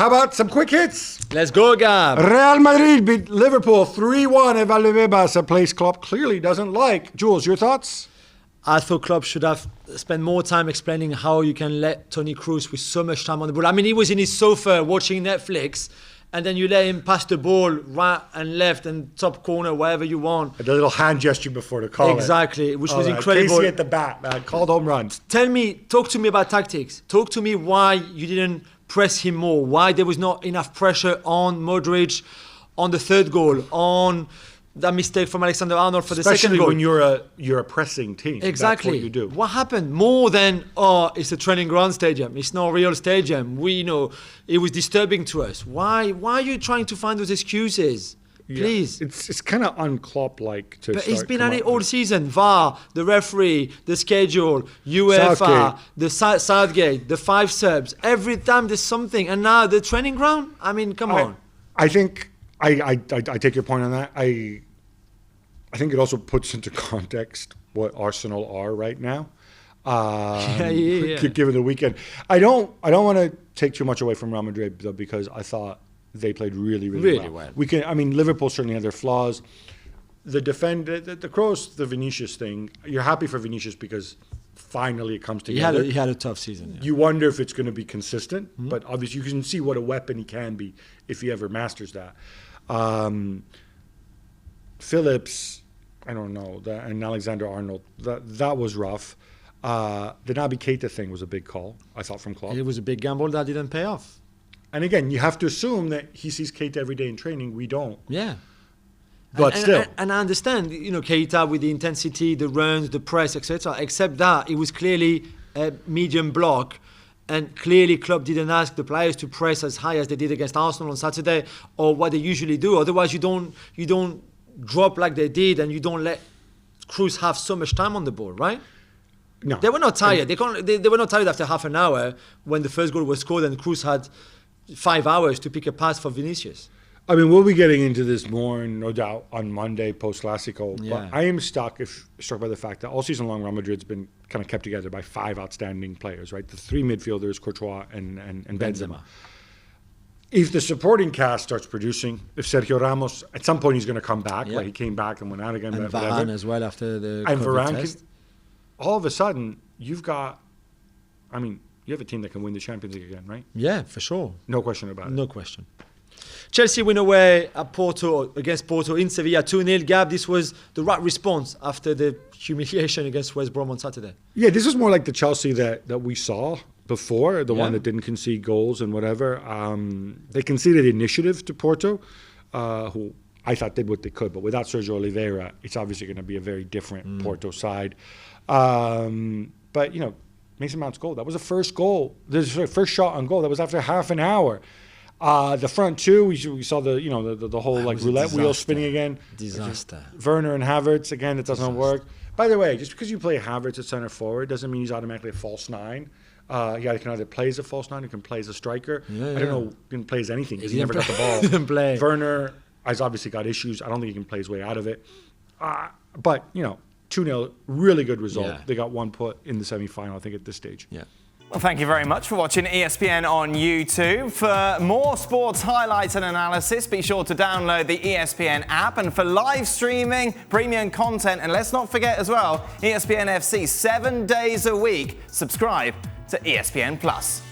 How about some quick hits? Let's go, Gab. Real Madrid beat Liverpool 3-1 at Valdebebas, a place Klopp clearly doesn't like. Jules, your thoughts? I thought Klopp should have spent more time explaining how you can let Toni Kroos with so much time on the ball. I mean, he was in his sofa watching Netflix, and then you let him pass the ball right and left and top corner, wherever you want. A little hand gesture before the call. Exactly, which was incredible. Casey at the bat, man. Called home runs. Talk to me about tactics. Talk to me why you didn't press him more, why there was not enough pressure on Modric, on the third goal, on that mistake from Alexander-Arnold for the second goal. Especially when you're a pressing team. Exactly. That's what you do. What happened? More than, it's a training ground stadium. It's not a real stadium. We know it was disturbing to us. Why are you trying to find those excuses? Please. Yeah. It's kind of un-Klopp-like to But start. he's been at it all season. VAR, the referee, the schedule, UEFA, the Southgate, the 5 subs. Every time there's something. And now the training ground? I mean, come on. I think I take your point on that. I think it also puts into context what Arsenal are right now. Given the weekend, I don't want to take too much away from Real Madrid though, because I thought they played really well. Liverpool certainly had their flaws. The Kroos, the Vinicius thing. You're happy for Vinicius because finally it comes together. He had a tough season. Yeah. You wonder if it's going to be consistent, but obviously you can see what a weapon he can be if he ever masters that. Phillips, I don't know, and Alexander-Arnold, that was rough. The Naby Keita thing was a big call, I thought, from Klopp. It was a big gamble that didn't pay off. And again, you have to assume that he sees Keita every day in training. We don't. Yeah. But still. And I understand, Keita with the intensity, the runs, the press, etc. Except that it was clearly a medium block. And clearly Klopp didn't ask the players to press as high as they did against Arsenal on Saturday, or what they usually do. Otherwise, you don't drop like they did, and you don't let Kroos have so much time on the ball, right? No. They were not tired. They were not tired after half an hour when the first goal was scored and Kroos had 5 hours to pick a pass for Vinicius. I mean, we'll be getting into this more, no doubt, on Monday post-Clasico. Yeah. But I am struck by the fact that all season long, Real Madrid's been kind of kept together by 5 outstanding players, right? The 3 midfielders, Courtois and Benzema. If the supporting cast starts producing, if Sergio Ramos, at some point he's going to come back, like he came back and went out again. And Varane as well after the and COVID Varane test. All of a sudden, you have a team that can win the Champions League again, right? Yeah, for sure. No question about it. No question. Chelsea win away at against Porto in Sevilla 2-0. Gab, this was the right response after the humiliation against West Brom on Saturday. Yeah, this is more like the Chelsea that we saw before, the one that didn't concede goals and whatever. They conceded initiative to Porto, who I thought did what they could. But without Sergio Oliveira, it's obviously going to be a very different Porto side. But, Mason Mount's goal, that was the first goal. The first shot on goal. That was after half an hour. The front two, we saw the whole roulette wheel spinning again. Disaster. Werner and Havertz, again, it doesn't work. By the way, just because you play Havertz at center forward doesn't mean he's automatically a false 9. He can either play as a false 9 or can play as a striker. I don't know, he can play as anything because he never got the ball. He didn't play. Werner has obviously got issues. I don't think he can play his way out of it. But, 2-0, really good result. Yeah. They got one put in the semi-final, I think, at this stage. Yeah. Well, thank you very much for watching ESPN on YouTube. For more sports highlights and analysis, be sure to download the ESPN app. And for live streaming, premium content, and let's not forget as well, ESPN FC 7 days a week. Subscribe to ESPN Plus.